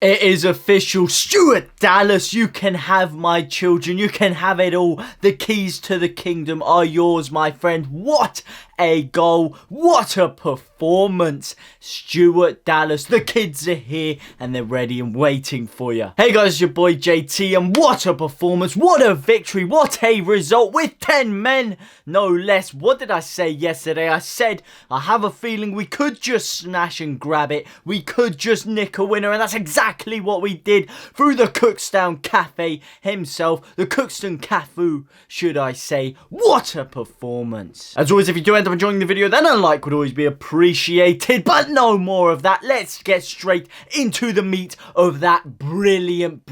It is official, Stuart Dallas, you can have my children, you can have it all. The keys to the kingdom are yours, my friend. What a goal, what a performance. Stuart Dallas, the kids are here and they're ready and waiting for you. Hey guys, it's your boy JT, and what a performance, what a victory, what a result with 10 men, no less. What did I say yesterday? I said I have a feeling we could just smash and grab it, we could just nick a winner, and that's exactly what we did through the Cookstown Cafe himself, the Cookstown Cafu, should I say. What a performance. As always, if you do end up enjoying the video, then a like would always be appreciated, but no more of that. Let's get straight into the meat of that brilliant,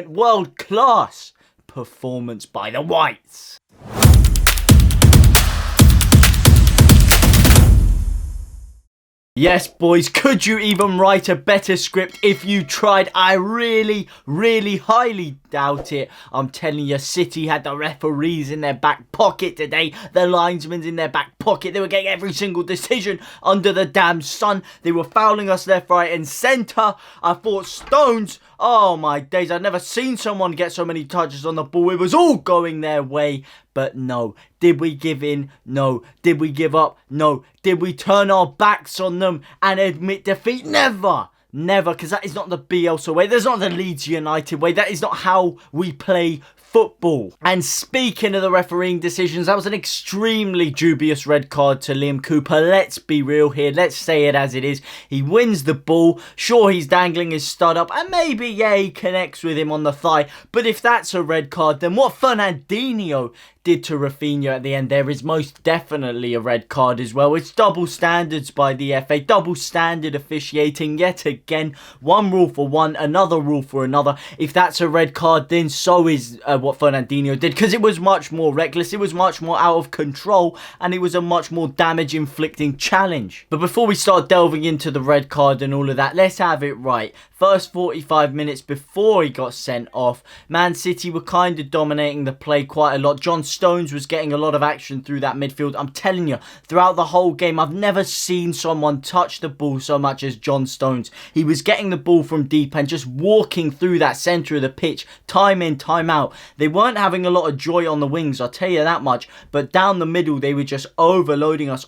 world-class performance by the Whites. Yes, boys, could you even write a better script if you tried? I really, highly doubt it. I'm telling you, City had the referees in their back pocket today. The linesmen's in their back pocket. They were getting every single decision under the damn sun. They were fouling us left, right, and centre. I thought Stones, oh my days, I'd never seen someone get so many touches on the ball. It was all going their way. But no. Did we give in? No. Did we give up? No. Did we turn our backs on them and admit defeat? Never. Never, because that is not the BIELSA way. That's not the Leeds United way. That is not how we play football. And speaking of the refereeing decisions, that was an extremely dubious red card to Liam Cooper. Let's be real here. Let's say it as it is. He wins the ball. Sure, he's dangling his stud up, and maybe, yeah, he connects with him on the thigh. But if that's a red card, then what Fernandinho did to RAPHINHA at the end there is most definitely a red card as well. It's double standards by the FA, double standard officiating yet again. One rule for one, another rule for another. If that's a red card, then so is what Fernandinho did, because it was much more reckless, it was much more out of control, and it was a much more damage inflicting challenge. But before we start delving into the red card and all of that, let's have it right. First 45 minutes before he got sent off, Man City were kind of dominating the play quite a lot. John Stones was getting a lot of action through that midfield. I'm telling you, throughout the whole game, I've never seen someone touch the ball so much as John Stones. He was getting the ball from deep and just walking through that centre of the pitch, time in, time out. They weren't having a lot of joy on the wings, I'll tell you that much. But down the middle, they were just overloading us,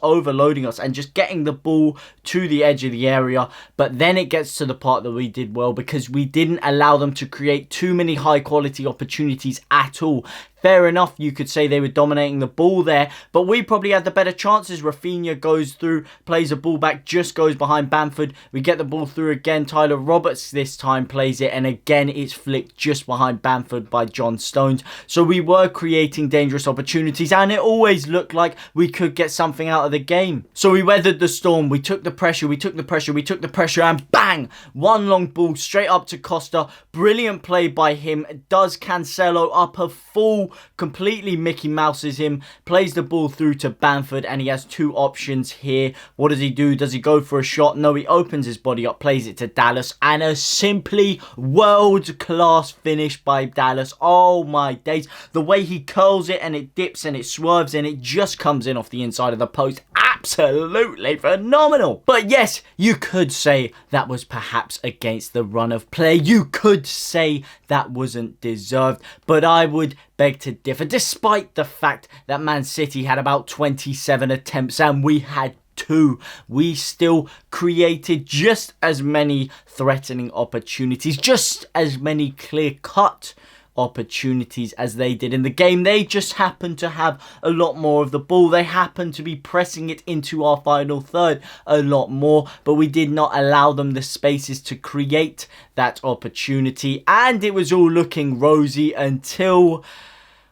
and just getting the ball to the edge of the area. But then it gets to the part that we did well, because we didn't allow them to create too many high quality opportunities at all. Fair enough, you could say they were dominating the ball there, but we probably had the better chances. RAPHINHA goes through, plays a ball back, just goes behind BAMFORD. We get the ball through again. Tyler Roberts this time plays it, and again it's flicked just behind BAMFORD by John Stones. So we were creating dangerous opportunities, and it always looked like we could get something out of the game. So we weathered the storm. We took the pressure, and bang! One long ball straight up to Costa. Brilliant play by him. Does Cancelo up a full, completely Mickey Mouses him, plays the ball through to BAMFORD, and he has two options here. What does he do? Does he go for a shot? No, he opens his body up, plays it to Dallas, and a simply world-class finish by Dallas. Oh my days. The way he curls it, and it dips, and it swerves, and it just comes in off the inside of the post. Absolutely phenomenal. But yes, you could say that was perhaps against the run of play. You could say that wasn't deserved, but I would beg to differ, despite the fact that Man City had about 27 attempts and we had 2. We still created just as many threatening opportunities, just as many clear-cut opportunities as they did in the game. They just happened to have a lot more of the ball. They happened to be pressing it into our final third a lot more, but we did not allow them the spaces to create that opportunity, and it was all looking rosy until,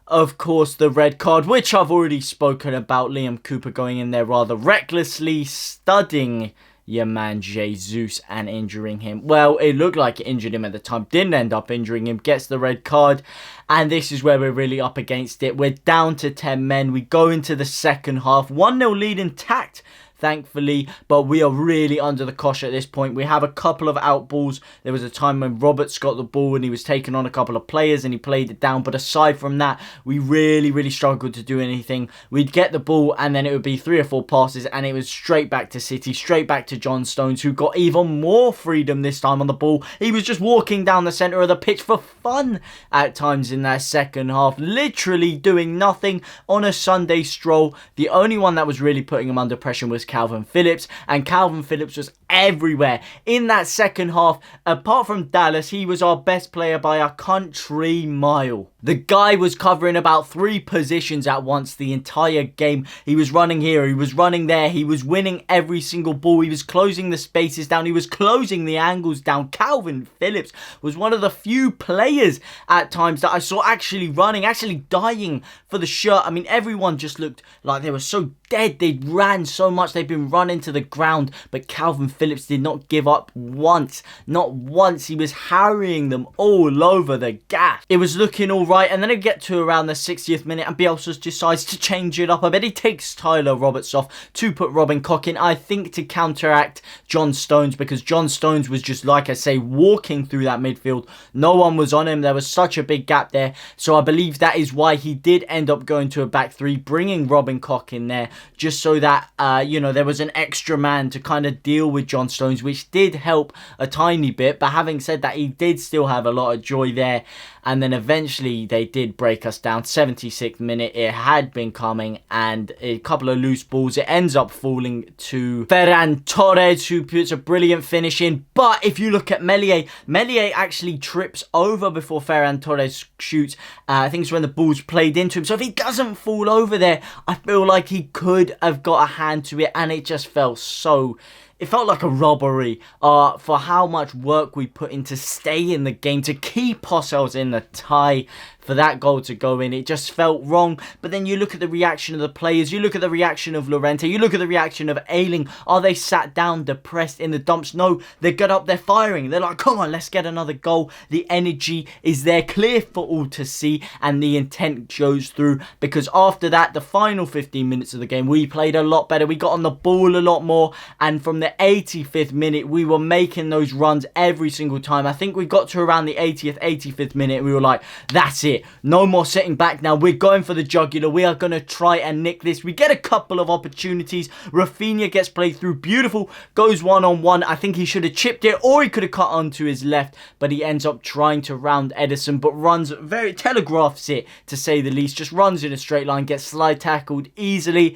of course, the red card, which I've already spoken about. Liam Cooper going in there rather recklessly, studding your man Jesus and injuring him. Well, it looked like it injured him at the time, didn't end up injuring him, gets the red card, and this is where we're really up against it. We're down to 10 men. We go into the second half, 1-0 lead intact thankfully, but we are really under the cosh at this point. We have a couple of out balls. There was a time when Roberts got the ball and he was taking on a couple of players and he played it down, but aside from that, we really struggled to do anything. We'd get the ball and then it would be 3 or 4 passes and it was straight back to City, straight back to John Stones, who got even more freedom this time on the ball. He was just walking down the centre of the pitch for fun at times in that second half, literally doing nothing on a Sunday stroll. The only one that was really putting him under pressure was Calvin Phillips, and Calvin Phillips was everywhere in that second half. Apart from Dallas, he was our best player by a country mile. The guy was covering about 3 positions at once the entire game. He was running here, he was running there, he was winning every single ball, he was closing the spaces down, he was closing the angles down. Calvin Phillips was one of the few players at times that I saw actually running, actually dying for the shirt. I mean, everyone just looked like they were so dead. They ran so much, they'd been run into the ground, but Calvin Phillips did not give up once. Not once. He was harrying them all over the gas. It was looking all right, and then it get to around the 60th minute and BIELSA decides to change it up a bit. He takes Tyler Roberts off to put Robin Koch in, I think to counteract John Stones, because John Stones was just, like I say, walking through that midfield. No one was on him. There was such a big gap there, so I believe that is why he did end up going to a back 3, bringing Robin Koch in there, just so that, you know, there was an extra man to kind of deal with John Stones, which did help a tiny bit. But having said that, he did still have a lot of joy there. And then eventually they did break us down. 76th minute, it had been coming, and a couple of loose balls. It ends up falling to Ferran Torres, who puts a brilliant finish in. But if you look at Meslier actually trips over before Ferran Torres shoots. I think it's when the ball's played into him. So if he doesn't fall over there, I feel like he could have got a hand to it, and it just felt so... It felt like a robbery for how much work we put in to stay in the game, to keep ourselves in the tie. For that goal to go in, it just felt wrong. But then you look at the reaction of the players, you look at the reaction of Llorente, you look at the reaction of Ayling. Are they sat down, depressed in the dumps? No, they get up, they're firing. They're like, come on, let's get another goal. The energy is there, clear for all to see, and the intent shows through. Because after that, the final 15 minutes of the game, we played a lot better. We got on the ball a lot more, and from the 85th minute, we were making those runs every single time. I think we got to around the 80th, 85th minute, and we were like, that's it. No more sitting back now. We're going for the jugular. We are going to try and nick this. We get a couple of opportunities. RAPHINHA gets played through. Beautiful. Goes one-on-one. I think he should have chipped it, or he could have cut onto his left, but he ends up trying to round Ederson, but runs very... telegraphs it, to say the least. Just runs in a straight line. Gets slide tackled easily.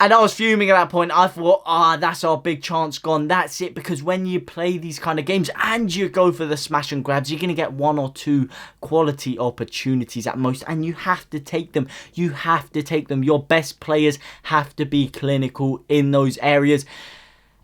And I was fuming at that point. I thought, that's our big chance gone. That's it. Because when you play these kind of games and you go for the smash and grabs, you're going to get 1 or 2 quality opportunities at most. And you have to take them. You have to take them. Your best players have to be clinical in those areas.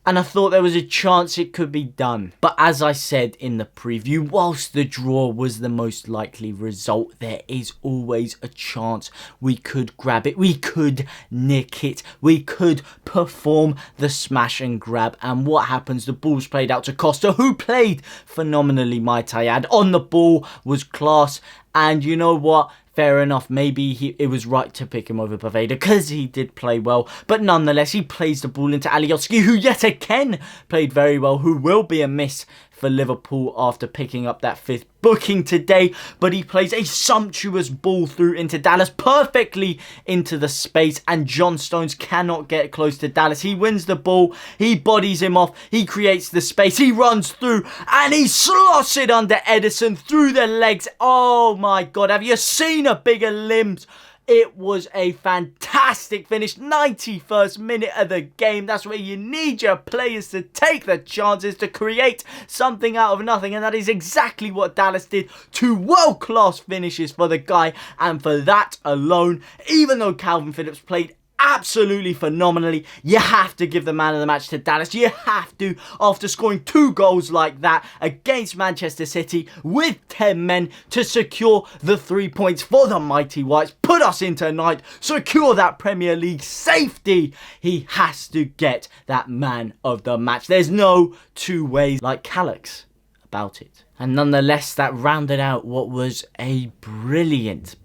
And I thought there was a chance it could be done. But as I said in the preview, whilst the draw was the most likely result, there is always a chance we could grab it. We could nick it. We could perform the smash and grab. And what happens? The ball's played out to Costa, who played phenomenally, might I add. On the ball, was class. And you know what? Fair enough, maybe it was right to pick him over Poveda because he did play well. But nonetheless, he plays the ball into Alioski, who yet again played very well, who will be a miss for Liverpool after picking up that 5th booking today. But he plays a sumptuous ball through into Dallas, perfectly into the space, and John Stones cannot get close to Dallas. He wins the ball, he bodies him off, he creates the space, he runs through, and he slots it under Ederson through the legs. Oh my God, have you seen a bigger limbs? It was a fantastic finish. 91st minute of the game. That's where you need your players to take the chances, to create something out of nothing. And that is exactly what Dallas did. 2 world-class finishes for the guy. And for that alone, even though Calvin Phillips played absolutely phenomenally, you have to give the man of the match to Dallas. You have to, after scoring 2 goals like that against Manchester City with 10 men to secure the 3 points for the mighty Whites, put us into ninth, secure that Premier League safety. He has to get that man of the match. There's no 2 ways like Calyx about it. And nonetheless, that rounded out what was a brilliant,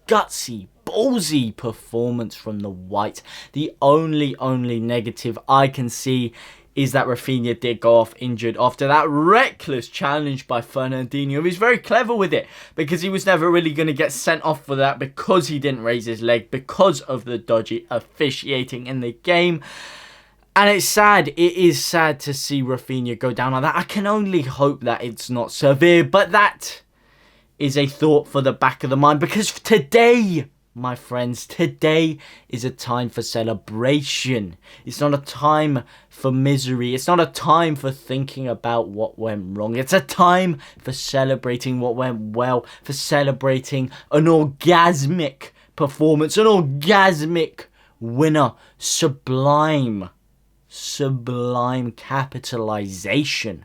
gutsy, ballsy performance from the Whites. The only negative I can see is that RAPHINHA did go off injured after that reckless challenge by Fernandinho. He was very clever with it because he was never really going to get sent off for that because he didn't raise his leg because of the dodgy officiating in the game. And it's sad. It is sad to see RAPHINHA go down on that. I can only hope that it's not severe, but that is a thought for the back of the mind because today, my friends, today is a time for celebration. It's not a time for misery. It's not a time for thinking about what went wrong. It's a time for celebrating what went well, for celebrating an orgasmic performance, an orgasmic winner. Sublime capitalization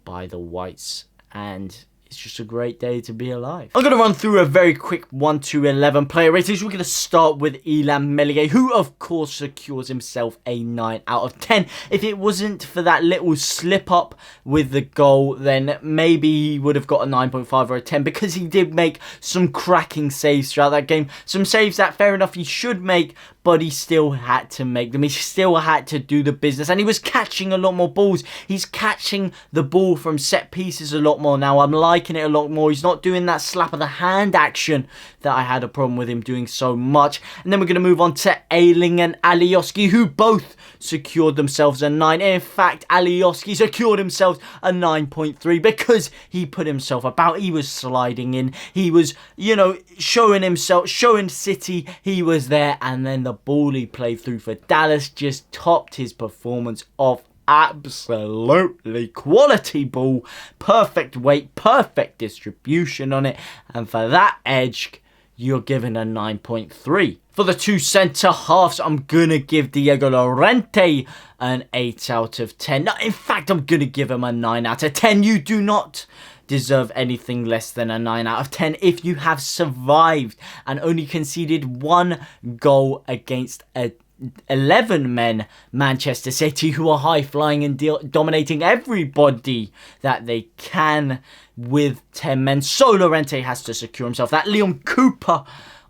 by the Whites, and it's just a great day to be alive. I'm going to run through a very quick 1 to 11 player ratings. We're going to start with Ilham Mellier, who of course secures himself a 9 out of 10. If it wasn't for that little slip up with the goal, then maybe he would have got a 9.5 or a 10 because he did make some cracking saves throughout that game. Some saves that, fair enough, he should make, but he still had to make them. He still had to do the business, and he was catching a lot more balls. He's catching the ball from set pieces a lot more now. I'm liking it a lot more. He's not doing that slap of the hand action that I had a problem with him doing so much. And then we're going to move on to Ayling and Alioski, who both secured themselves a 9. In fact, Alioski secured himself a 9.3 because he put himself about. He was sliding in. He was, you know, showing himself, showing City he was there, and then the ball he played through for Dallas just topped his performance off. Absolutely quality ball, perfect weight, perfect distribution on it, and for that edge you're given a 9.3. For the two centre halves, I'm gonna give Diego Llorente an 8 out of 10. No, in fact, I'm gonna give him a 9 out of 10. You do not deserve anything less than a 9 out of 10 if you have survived and only conceded 1 goal against a 11 men Manchester City, who are high flying and dominating everybody that they can with 10 men. So Llorente has to secure himself that. Leon Cooper,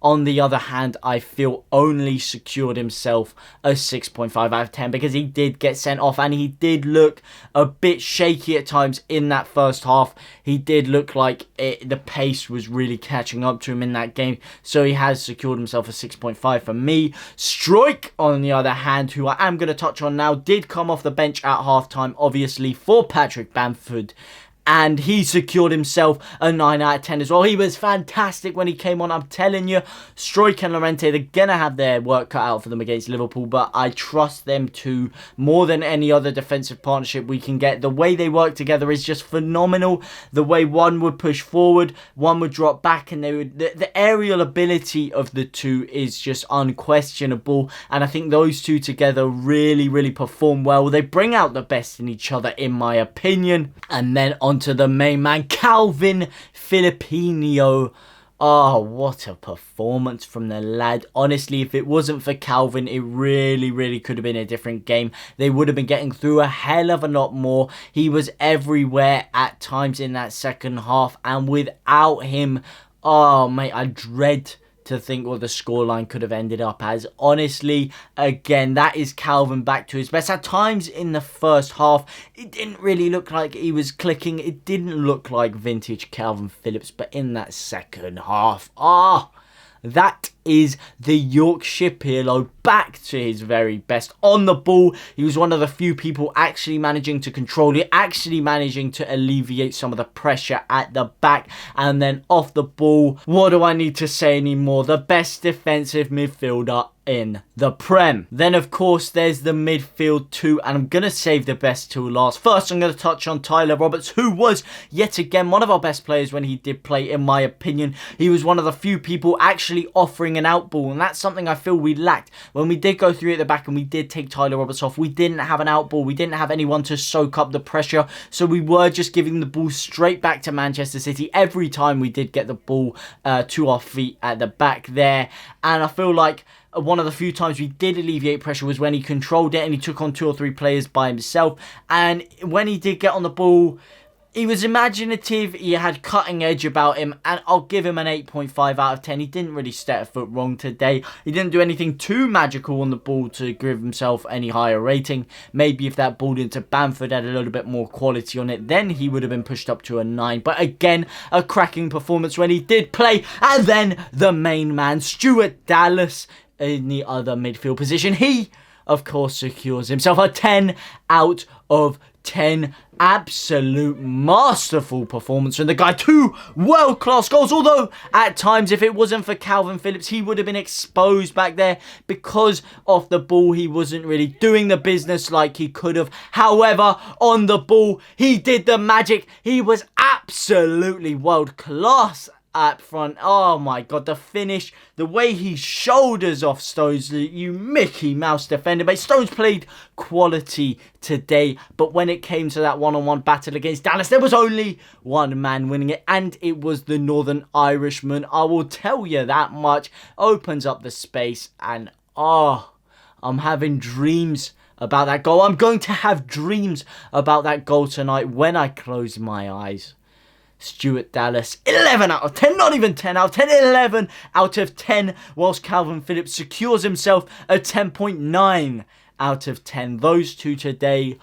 on the other hand, I feel only secured himself a 6.5 out of 10 because he did get sent off and he did look a bit shaky at times in that first half. He did look like the pace was really catching up to him in that game. So he has secured himself a 6.5 for me. Struijk, on the other hand, who I am going to touch on now, did come off the bench at halftime, obviously, for Patrick Bamford. And he secured himself a 9 out of 10 as well. He was fantastic when he came on. I'm telling you, Struijk and Llorente, they're going to have their work cut out for them against Liverpool. But I trust them to more than any other defensive partnership we can get. The way they work together is just phenomenal. The way one would push forward, one would drop back. And they would, the aerial ability of the two is just unquestionable. And I think those two together really perform well. They bring out the best in each other, in my opinion. And then onto the main man, Calvin Filipino. Oh, what a performance from the lad. Honestly, if it wasn't for Calvin, it really could have been a different game. They would have been getting through a hell of a lot more. He was everywhere at times in that second half. And without him, oh, mate, I dread to think what the scoreline could have ended up as. Honestly, again, that is Calvin back to his best. At times in the first half, it didn't really look like he was clicking. It didn't look like vintage Calvin Phillips, but in that second half, that is the Yorkshire Pirlo back to his very best. On the ball, he was one of the few people actually managing to control it, actually managing to alleviate some of the pressure at the back. And then off the ball, what do I need to say anymore? The best defensive midfielder in the Prem. Then, of course, there's the midfield two, and I'm going to save the best two last. First, I'm going to touch on Tyler Roberts, who was, yet again, one of our best players when he did play, in my opinion. He was one of the few people actually offering an out ball, and that's something I feel we lacked. When we did go through at the back and we did take Tyler Roberts off, we didn't have an out ball. We didn't have anyone to soak up the pressure, so we were just giving the ball straight back to Manchester City every time we did get the ball to our feet at the back there. And I feel like one of the few times we did alleviate pressure was when he controlled it and he took on 2 or 3 players by himself. And when he did get on the ball, he was imaginative, he had cutting edge about him, and I'll give him an 8.5 out of 10. He didn't really step a foot wrong today. He didn't do anything too magical on the ball to give himself any higher rating. Maybe if that ball into Bamford had a little bit more quality on it, then he would have been pushed up to a 9. But again, a cracking performance when he did play. And then the main man, Stuart Dallas, in the other midfield position. He, of course, secures himself a 10 out of 10. Absolute masterful performance from the guy. 2 world-class goals. Although, at times, if it wasn't for Kalvin Phillips, he would have been exposed back there. Because off the ball, he wasn't really doing the business like he could have. However, on the ball, he did the magic. He was absolutely world-class up front. Oh my god, the finish, the way he shoulders off Stones, you Mickey Mouse defender. But Stones played quality today, but when it came to that one-on-one battle against Dallas, there was only one man winning it, and it was the Northern Irishman. I will tell you that much. Opens up the space, and I'm having dreams about that goal. I'm going to have dreams about that goal tonight when I close my eyes. Stuart Dallas, 11 out of 10, not even 10 out of 10, 11 out of 10, whilst Kalvin Phillips secures himself a 10.9 out of 10. Those two today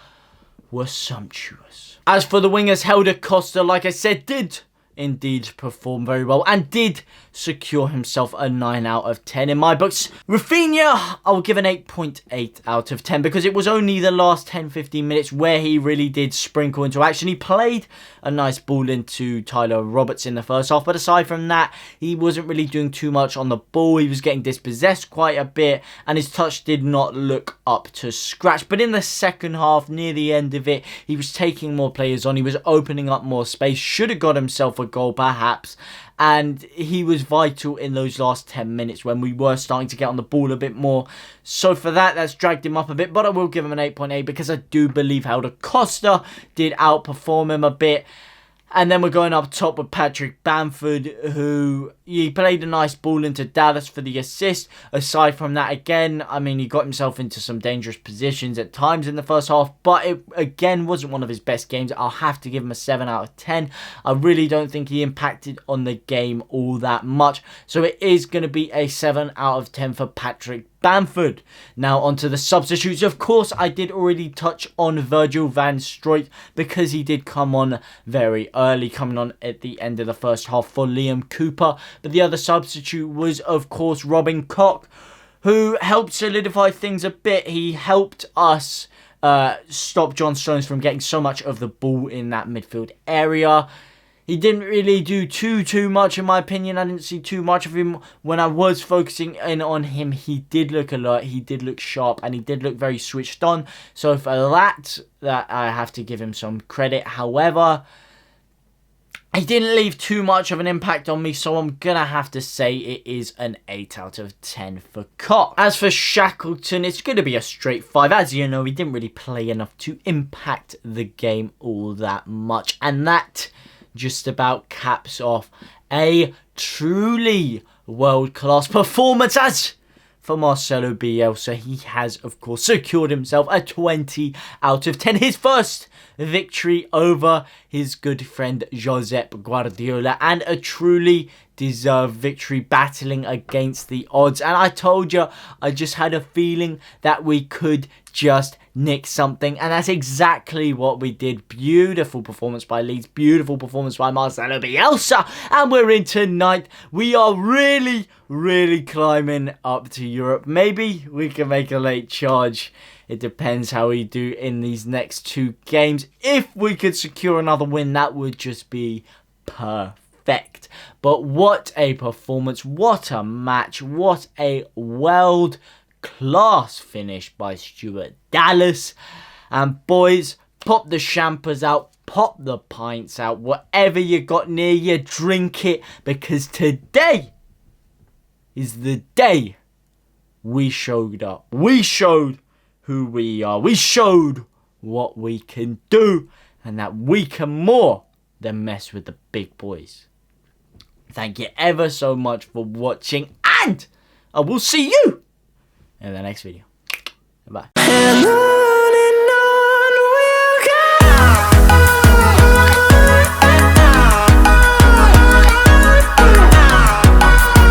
were sumptuous. As for the wingers, Helder Costa, like I said, did indeed perform very well and did secure himself a 9 out of 10 in my books. RAPHINHA, I'll give an 8.8 out of 10 because it was only the last 10-15 minutes where he really did sprinkle into action. He played a nice ball into Tyler Roberts in the first half, but aside from that, he wasn't really doing too much on the ball. He was getting dispossessed quite a bit and his touch did not look up to scratch. But in the second half, near the end of it, he was taking more players on. He was opening up more space. Should have got himself a goal perhaps, and he was vital in those last 10 minutes when we were starting to get on the ball a bit more. So for that, that's dragged him up a bit, but I will give him an 8.8 because I do believe Helder Costa did outperform him a bit. And then we're going up top with Patrick Bamford, who he played a nice ball into Dallas for the assist. Aside from that, again, I mean, he got himself into some dangerous positions at times in the first half, but it, again, wasn't one of his best games. I'll have to give him a 7 out of 10. I really don't think he impacted on the game all that much. So it is going to be a 7 out of 10 for Patrick Bamford. Now onto the substitutes. Of course, I did already touch on Virgil van Strooit because he did come on very early, coming on at the end of the first half for Liam Cooper. But the other substitute was, of course, Robin Koch, who helped solidify things a bit. He helped us stop John Stones from getting so much of the ball in that midfield area. He didn't really do too much, in my opinion. I didn't see too much of him. When I was focusing in on him, he did look alert, he did look sharp, and he did look very switched on. So for that I have to give him some credit. However, he didn't leave too much of an impact on me, so I'm going to have to say it is an 8 out of 10 for Koch. As for Shackleton, it's going to be a straight 5. As you know, he didn't really play enough to impact the game all that much. And that just about caps off a truly world-class performance. As for Marcelo Bielsa, he has, of course, secured himself a 20 out of 10. His first victory over his good friend Josep Guardiola, and a truly deserved victory, battling against the odds. And I told you, I just had a feeling that we could just nick something, and that's exactly what we did. Beautiful performance by Leeds, beautiful performance by Marcelo Bielsa, and we're in tonight. We are really climbing up to Europe. Maybe we can make a late charge. It depends how we do in these next 2 games. If we could secure another win, that would just be perfect. But what a performance, what a match, what a world-class finish by Stuart Dallas. And boys, pop the champers out, pop the pints out, whatever you got near you, drink it, because today is the day we showed up. We showed who we are. We showed what we can do, and that we can more than mess with the big boys. Thank you ever so much for watching, and I will see you in the next video. Bye.